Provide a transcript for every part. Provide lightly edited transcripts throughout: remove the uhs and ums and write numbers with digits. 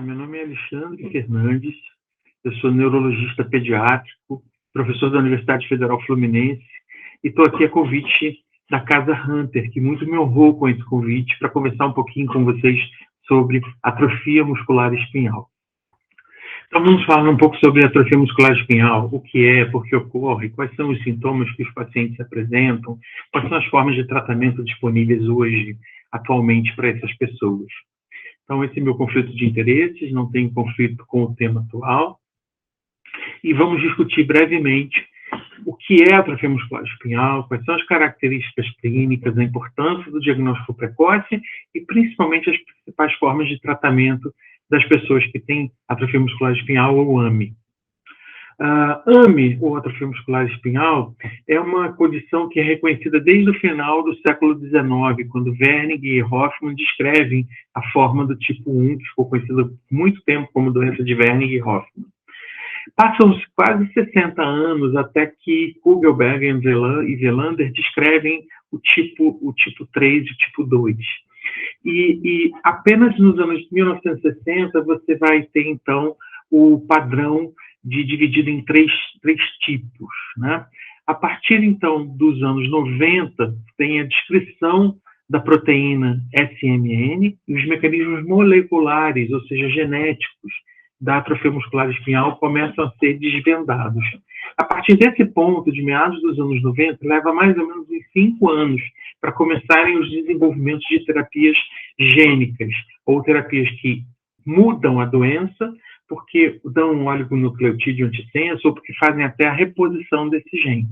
Meu nome é Alexandre Fernandes, eu sou neurologista pediátrico, professor da Universidade Federal Fluminense e estou aqui a convite da Casa Hunter, que muito me honrou com esse convite para conversar um pouquinho com vocês sobre atrofia muscular espinhal. Então vamos falar um pouco sobre atrofia muscular espinhal, o que é, por que ocorre, quais são os sintomas que os pacientes apresentam, quais são as formas de tratamento disponíveis hoje, atualmente, para essas pessoas. Então, esse é meu conflito de interesses, não tem conflito com o tema atual. E vamos discutir brevemente o que é a atrofia muscular espinhal, quais são as características clínicas, a importância do diagnóstico precoce e, principalmente, as principais formas de tratamento das pessoas que têm atrofia muscular espinhal ou AME. AME, ou atrofia muscular espinhal, é uma condição que é reconhecida desde o final do século XIX, quando Wernicke e Hoffmann descrevem a forma do tipo 1, que ficou conhecida por muito tempo como doença de Wernicke e Hoffmann. Passam-se quase 60 anos até que Kugelberg e Welander descrevem o tipo 3 e o tipo 2. E apenas nos anos 1960 você vai ter, então, o padrão dividido em três tipos, né? A partir, então, dos anos 90, tem a descrição da proteína SMN e os mecanismos moleculares, ou seja, genéticos, da atrofia muscular espinhal começam a ser desvendados. A partir desse ponto, de meados dos anos 90, leva mais ou menos uns 5 anos para começarem os desenvolvimentos de terapias gênicas, ou terapias que mudam a doença, porque dão um oligonucleotídeo antissenso ou porque fazem até a reposição desse gene.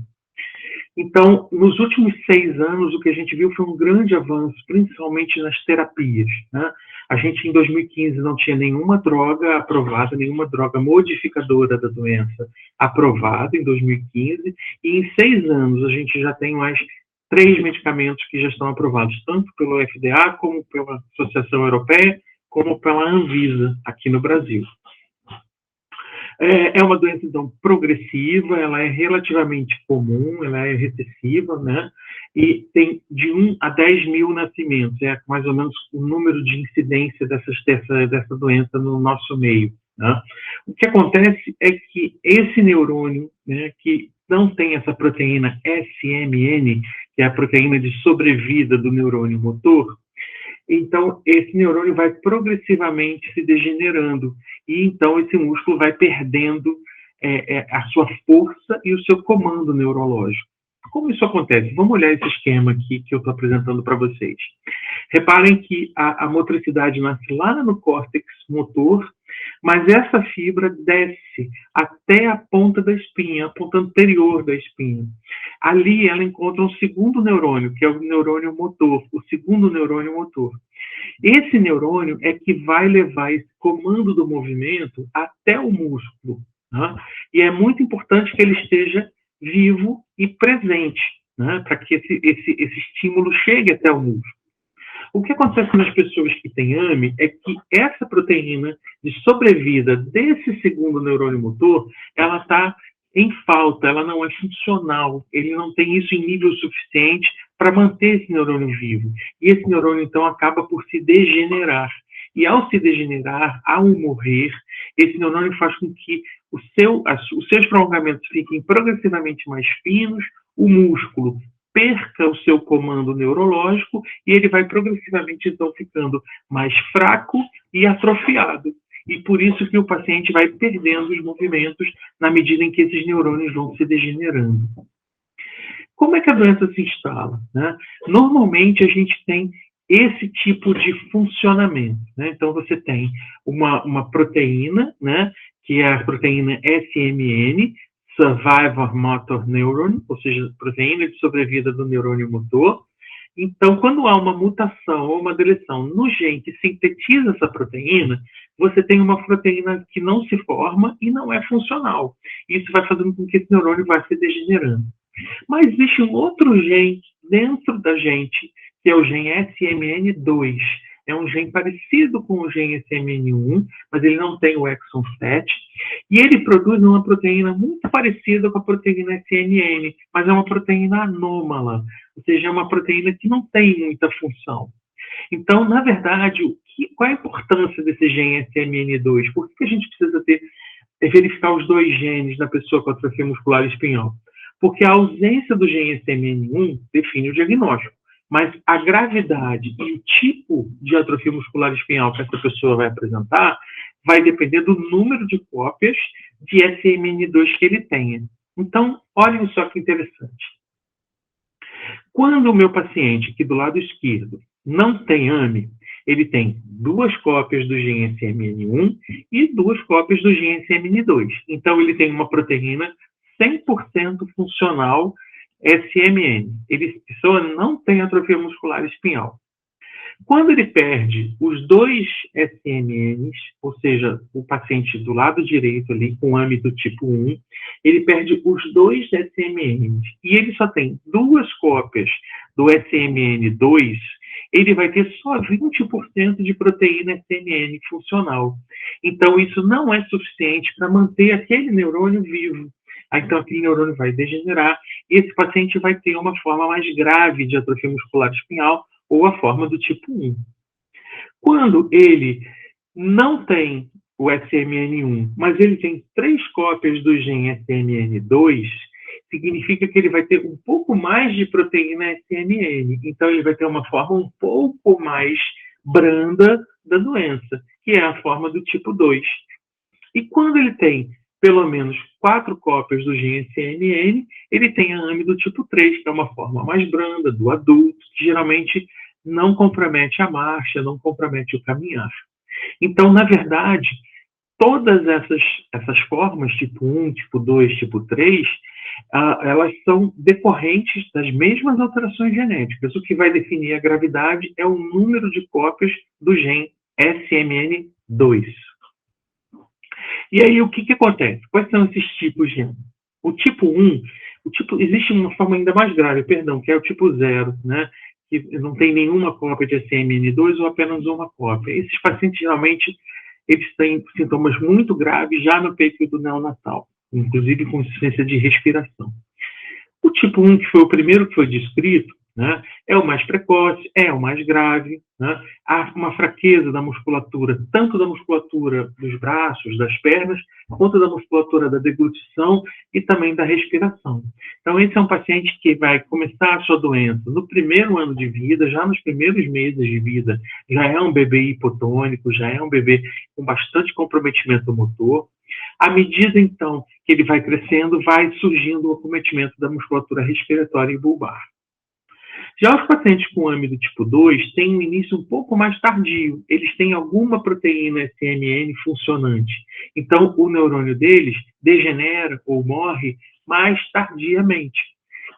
Então, nos últimos 6 anos, o que a gente viu foi um grande avanço, principalmente nas terapias, né? A gente, em 2015, não tinha nenhuma droga aprovada, nenhuma droga modificadora da doença aprovada em 2015, e em 6 anos a gente já tem mais 3 medicamentos que já estão aprovados, tanto pelo FDA, como pela Associação Europeia, como pela Anvisa, aqui no Brasil. É uma doença, então, progressiva, ela é relativamente comum, ela é recessiva, né? E tem de 1 a 10 mil nascimentos, é mais ou menos o número de incidência dessa doença no nosso meio, né? O que acontece é que esse neurônio, né, que não tem essa proteína SMN, que é a proteína de sobrevida do neurônio motor, então esse neurônio vai progressivamente se degenerando e então esse músculo vai perdendo a sua força e o seu comando neurológico. Como isso acontece? Vamos olhar esse esquema aqui que eu estou apresentando para vocês. Reparem que a motricidade nasce lá no córtex motor, mas essa fibra desce até a ponta da espinha, a ponta anterior da espinha. Ali ela encontra um segundo neurônio, que é o neurônio motor, o segundo neurônio motor. Esse neurônio é que vai levar esse comando do movimento até o músculo, né? E é muito importante que ele esteja vivo e presente, né? Para que esse estímulo chegue até o músculo. O que acontece nas pessoas que têm AME é que essa proteína de sobrevida desse segundo neurônio motor, ela está em falta, ela não é funcional, ele não tem isso em nível suficiente para manter esse neurônio vivo. E esse neurônio, então, acaba por se degenerar. E ao se degenerar, ao morrer, esse neurônio faz com que os seus prolongamentos fiquem progressivamente mais finos, o músculo perca o seu comando neurológico e ele vai progressivamente, então, ficando mais fraco e atrofiado. E por isso que o paciente vai perdendo os movimentos na medida em que esses neurônios vão se degenerando. Como é que a doença se instala, né? Normalmente a gente tem esse tipo de funcionamento, né? Então você tem uma proteína, né, que é a proteína SMN, Survivor Motor Neuron, ou seja, proteína de sobrevida do neurônio motor. Então, quando há uma mutação ou uma deleção no gene que sintetiza essa proteína, você tem uma proteína que não se forma e não é funcional. Isso vai fazendo com que esse neurônio vá se degenerando. Mas existe um outro gene dentro da gente, que é o gene SMN2. É um gene parecido com o gene SMN1, mas ele não tem o exon 7. E ele produz uma proteína muito parecida com a proteína SNN, mas é uma proteína anômala. Ou seja, é uma proteína que não tem muita função. Então, na verdade, qual é a importância desse gene SMN2? Por que a gente precisa verificar os dois genes da pessoa com atrofia muscular espinhal? Porque a ausência do gene SMN1 define o diagnóstico, mas a gravidade e o tipo de atrofia muscular espinhal que essa pessoa vai apresentar vai depender do número de cópias de SMN2 que ele tenha. Então, olhem só que interessante. Quando o meu paciente, aqui do lado esquerdo, não tem AME, ele tem 2 cópias do gene SMN1 e 2 cópias do gene SMN2. Então, ele tem uma proteína 100% funcional SMN. A pessoa não tem atrofia muscular espinhal. Quando ele perde os 2 SMNs, ou seja, o paciente do lado direito ali com AME do tipo 1, ele perde os 2 SMNs e ele só tem 2 cópias do SMN2, ele vai ter só 20% de proteína SMN funcional. Então, isso não é suficiente para manter aquele neurônio vivo. Então, aquele neurônio vai degenerar e esse paciente vai ter uma forma mais grave de atrofia muscular espinhal, ou a forma do tipo 1. Quando ele não tem o SMN1, mas ele tem 3 cópias do gene SMN2, significa que ele vai ter um pouco mais de proteína SMN. Então, ele vai ter uma forma um pouco mais branda da doença, que é a forma do tipo 2. E quando ele tem pelo menos 4 cópias do gene SMN, ele tem a AME do tipo 3, que é uma forma mais branda, do adulto, que geralmente não compromete a marcha, não compromete o caminhar. Então, na verdade, todas essas formas, tipo 1, tipo 2, tipo 3, elas são decorrentes das mesmas alterações genéticas. O que vai definir a gravidade é o número de cópias do gene SMN2. E aí, o que acontece? Quais são esses tipos de AME? O tipo 1, existe uma forma ainda mais grave, que é o tipo 0, né? Que não tem nenhuma cópia de SMN2 ou apenas uma cópia. Esses pacientes, geralmente, eles têm sintomas muito graves já no período neonatal, inclusive com insuficiência de respiração. O tipo 1, que foi o primeiro que foi descrito, né, é o mais precoce, é o mais grave, né? Há uma fraqueza da musculatura, tanto da musculatura dos braços, das pernas, quanto da musculatura da deglutição e também da respiração. Então, esse é um paciente que vai começar a sua doença no primeiro ano de vida, já nos primeiros meses de vida, já é um bebê hipotônico, já é um bebê com bastante comprometimento motor. À medida, então, que ele vai crescendo, vai surgindo o acometimento da musculatura respiratória e bulbar. Já os pacientes com AME do tipo 2 têm um início um pouco mais tardio. Eles têm alguma proteína SMN funcionante. Então, o neurônio deles degenera ou morre mais tardiamente.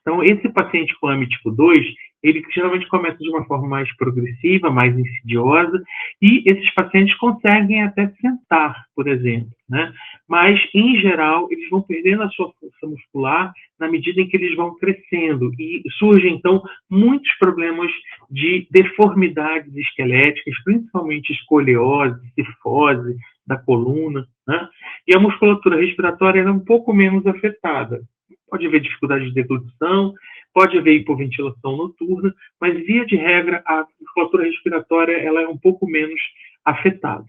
Então, esse paciente com AME tipo 2, ele geralmente começa de uma forma mais progressiva, mais insidiosa, e esses pacientes conseguem até sentar, por exemplo, né? Mas, em geral, eles vão perdendo a sua força muscular na medida em que eles vão crescendo, e surgem, então, muitos problemas de deformidades esqueléticas, principalmente escoliose, cifose da coluna, né? E a musculatura respiratória é um pouco menos afetada. Pode haver dificuldade de deglutição, pode haver hipoventilação noturna, mas, via de regra, a musculatura respiratória ela é um pouco menos afetada.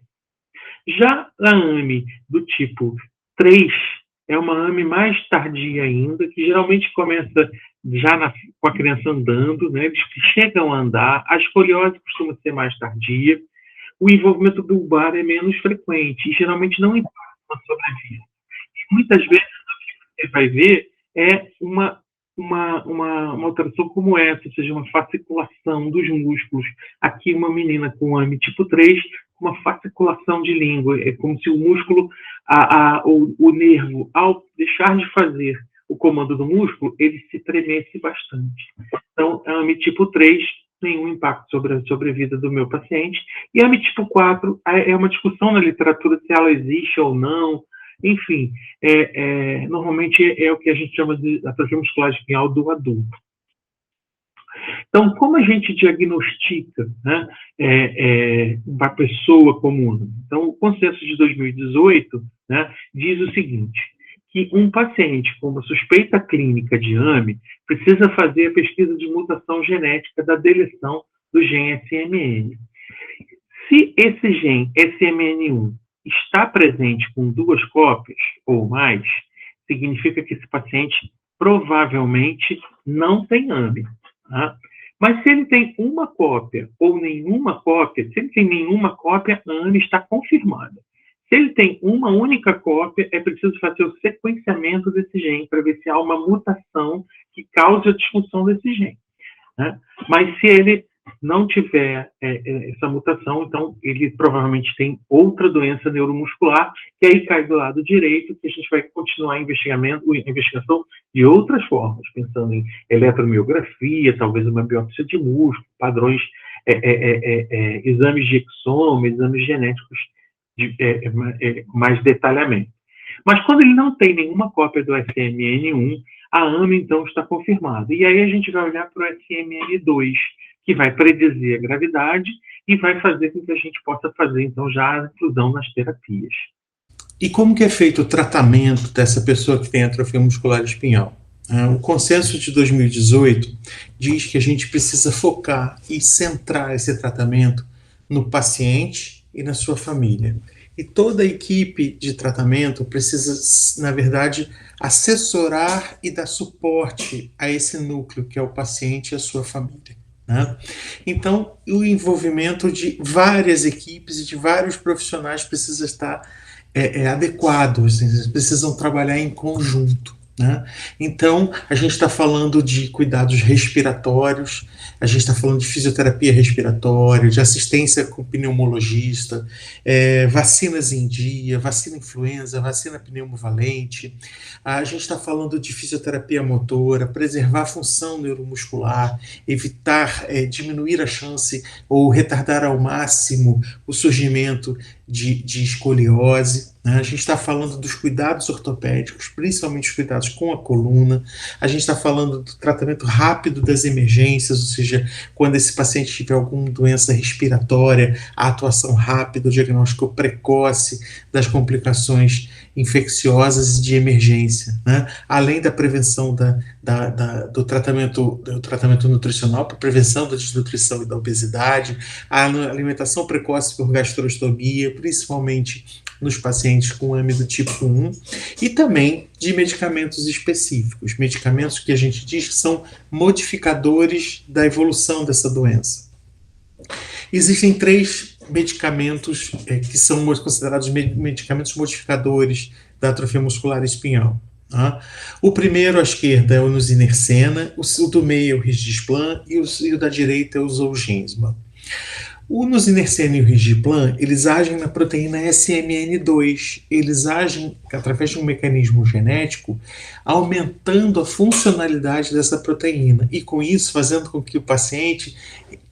Já a AME do tipo 3 é uma AME mais tardia ainda, que geralmente começa já com a criança andando, né? Eles chegam a andar, a escoliose costuma ser mais tardia, o envolvimento bulbar é menos frequente e geralmente não impacta na sobrevida. E muitas vezes o que você vai ver é uma alteração como essa, ou seja, uma fasciculação dos músculos. Aqui uma menina com AME tipo 3, uma fasciculação de língua. É como se o músculo, o nervo, ao deixar de fazer o comando do músculo, ele se tremesse bastante. Então, a AME tipo 3 tem um impacto sobre a sobrevida do meu paciente. E a AME tipo 4 é uma discussão na literatura se ela existe ou não. Enfim, normalmente é o que a gente chama de atrofia muscular espinhal do adulto. Então, como a gente diagnostica, né, uma pessoa comum? Então, o consenso de 2018, né, diz o seguinte, que um paciente com uma suspeita clínica de AME precisa fazer a pesquisa de mutação genética da deleção do gene SMN. Se esse gene SMN1 está presente com 2 cópias ou mais, significa que esse paciente provavelmente não tem AME. Tá? Mas se ele tem uma cópia ou nenhuma cópia, se ele tem nenhuma cópia, a AME está confirmada. Se ele tem uma única cópia, é preciso fazer o sequenciamento desse gene para ver se há uma mutação que cause a disfunção desse gene. Né? Mas se ele não tiver essa mutação, então ele provavelmente tem outra doença neuromuscular, que aí cai do lado direito, que a gente vai continuar a investigação de outras formas, pensando em eletromiografia, talvez uma biópsia de músculo, padrões, exames de exoma, exames genéticos mais detalhamento. Mas quando ele não tem nenhuma cópia do SMN1, a AME então está confirmada. E aí a gente vai olhar para o SMN2, que vai predizer a gravidade e vai fazer com que a gente possa fazer então já a inclusão nas terapias. E como que é feito o tratamento dessa pessoa que tem atrofia muscular espinhal? O consenso de 2018 diz que a gente precisa focar e centrar esse tratamento no paciente e na sua família. E toda a equipe de tratamento precisa, na verdade, assessorar e dar suporte a esse núcleo, que é o paciente e a sua família. Né? Então, o envolvimento de várias equipes e de vários profissionais precisa estar adequado, eles precisam trabalhar em conjunto. Né? Então, a gente está falando de cuidados respiratórios, a gente está falando de fisioterapia respiratória, de assistência com pneumologista, vacinas em dia, vacina influenza, vacina pneumovalente, a gente está falando de fisioterapia motora, preservar a função neuromuscular, evitar, diminuir a chance ou retardar ao máximo o surgimento de escoliose. Né? A gente está falando dos cuidados ortopédicos, principalmente os cuidados com a coluna. A gente está falando do tratamento rápido das emergências, ou seja, quando esse paciente tiver alguma doença respiratória, a atuação rápida, o diagnóstico precoce das complicações infecciosas e de emergência, né? Além da prevenção do tratamento nutricional para prevenção da desnutrição e da obesidade, a alimentação precoce por gastrostomia, principalmente nos pacientes com AME do tipo 1, e também de medicamentos específicos, medicamentos que a gente diz que são modificadores da evolução dessa doença. Existem 3 medicamentos que são considerados medicamentos modificadores da atrofia muscular espinhal. Tá? O primeiro à esquerda é o nusinersen, o do meio é o risdiplam e o da direita é o zolgensma. O nusinersen e o risdiplam, eles agem na proteína SMN2, eles agem através de um mecanismo genético, aumentando a funcionalidade dessa proteína, e com isso fazendo com que o paciente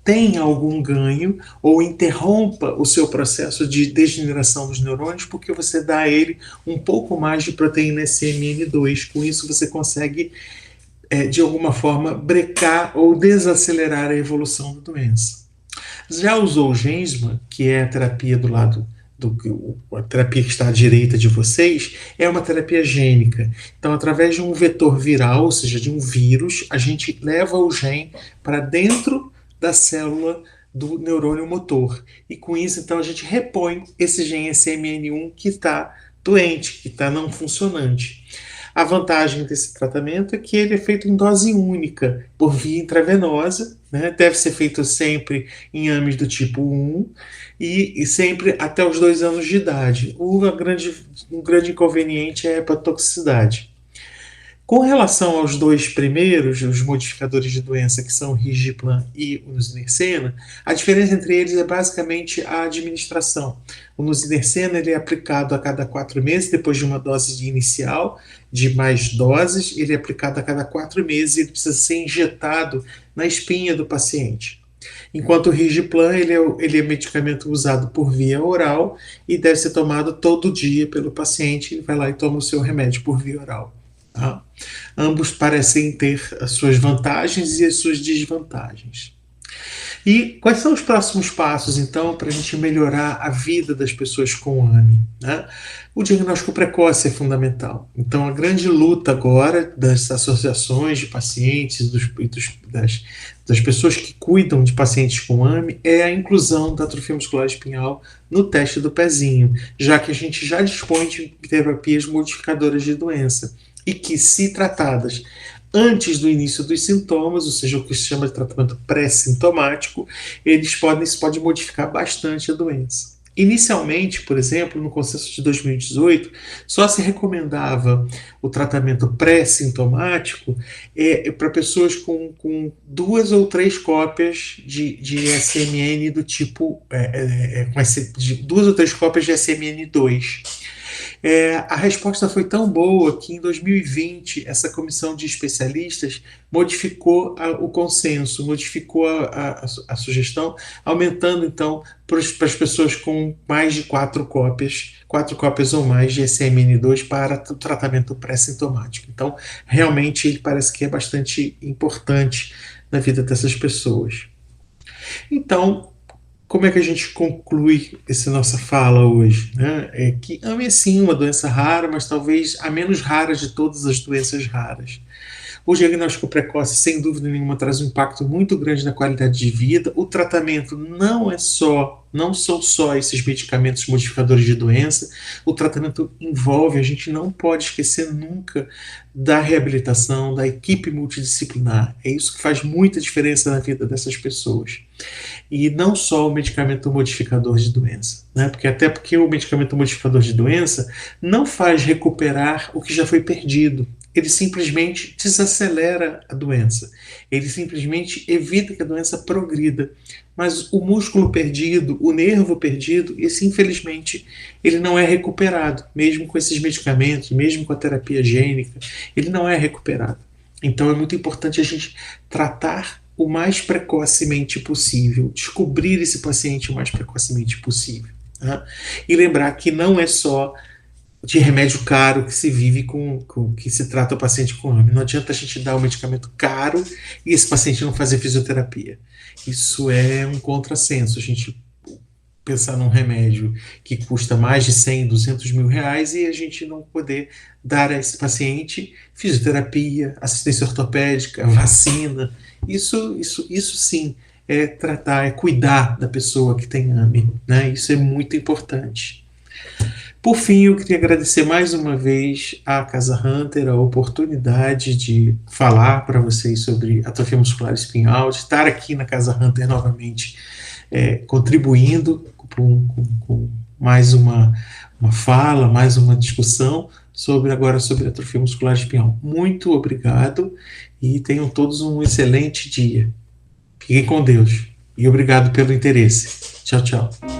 tenha algum ganho ou interrompa o seu processo de degeneração dos neurônios, porque você dá a ele um pouco mais de proteína SMN2. Com isso você consegue, de alguma forma, brecar ou desacelerar a evolução da doença. Já o zolgensma, que é a terapia do lado a terapia que está à direita de vocês, é uma terapia gênica. Então, através de um vetor viral, ou seja, de um vírus, a gente leva o gene para dentro da célula do neurônio motor. E com isso, então, a gente repõe esse gene SMN1 que está doente, que está não funcionante. A vantagem desse tratamento é que ele é feito em dose única, por via intravenosa, né? Deve ser feito sempre em AMEs do tipo 1 e sempre até os 2 anos de idade. Um grande inconveniente é a hepatotoxicidade. Com relação aos 2 primeiros, os modificadores de doença, que são o risdiplam e o nusinersen, a diferença entre eles é basicamente a administração. O nusinersen ele é aplicado a cada 4 meses, depois de uma dose inicial, de mais doses, ele é aplicado a cada 4 meses e ele precisa ser injetado na espinha do paciente. Enquanto o risdiplam ele é medicamento usado por via oral e deve ser tomado todo dia pelo paciente, ele vai lá e toma o seu remédio por via oral. Tá? Ambos parecem ter as suas vantagens e as suas desvantagens. E quais são os próximos passos, então, para a gente melhorar a vida das pessoas com AME, né? O diagnóstico precoce é fundamental. Então, a grande luta agora das associações de pacientes, das pessoas que cuidam de pacientes com AME, é a inclusão da atrofia muscular espinhal no teste do pezinho, já que a gente já dispõe de terapias modificadoras de doença e que, se tratadas antes do início dos sintomas, ou seja, o que se chama de tratamento pré-sintomático, isso pode modificar bastante a doença. Inicialmente, por exemplo, no consenso de 2018, só se recomendava o tratamento pré-sintomático para pessoas com 2 ou 3 cópias de SMN do tipo, 2 ou 3 cópias de SMN2. A resposta foi tão boa que em 2020 essa comissão de especialistas modificou o consenso, modificou a sugestão, aumentando então para as pessoas com mais de 4 cópias ou mais de SMN2 para o tratamento pré-sintomático. Então, realmente, ele parece que é bastante importante na vida dessas pessoas. Então, como é que a gente conclui essa nossa fala hoje? Né? É que AME é sim uma doença rara, mas talvez a menos rara de todas as doenças raras. O diagnóstico precoce, sem dúvida nenhuma, traz um impacto muito grande na qualidade de vida. O tratamento não são só esses medicamentos modificadores de doença. O tratamento envolve, a gente não pode esquecer nunca da reabilitação, da equipe multidisciplinar. É isso que faz muita diferença na vida dessas pessoas. E não só o medicamento modificador de doença, né? Até porque o medicamento modificador de doença não faz recuperar o que já foi perdido. Ele simplesmente desacelera a doença. Ele simplesmente evita que a doença progrida. Mas o músculo perdido, o nervo perdido, esse infelizmente ele não é recuperado, mesmo com esses medicamentos, mesmo com a terapia gênica, ele não é recuperado. Então é muito importante a gente tratar o mais precocemente possível, descobrir esse paciente o mais precocemente possível. Tá? E lembrar que não é só de remédio caro que se vive que se trata o paciente com AME. Não adianta a gente dar um medicamento caro e esse paciente não fazer fisioterapia. Isso é um contrassenso. A gente pensar num remédio que custa mais de 100, 200 mil reais e a gente não poder dar a esse paciente fisioterapia, assistência ortopédica, vacina. Isso sim é tratar, é cuidar da pessoa que tem AME, né? Isso é muito importante. Por fim, eu queria agradecer mais uma vez à Casa Hunter a oportunidade de falar para vocês sobre atrofia muscular espinhal, de estar aqui na Casa Hunter novamente, contribuindo com mais uma fala, mais uma discussão sobre atrofia muscular espinhal. Muito obrigado e tenham todos um excelente dia. Fiquem com Deus e obrigado pelo interesse. Tchau, tchau.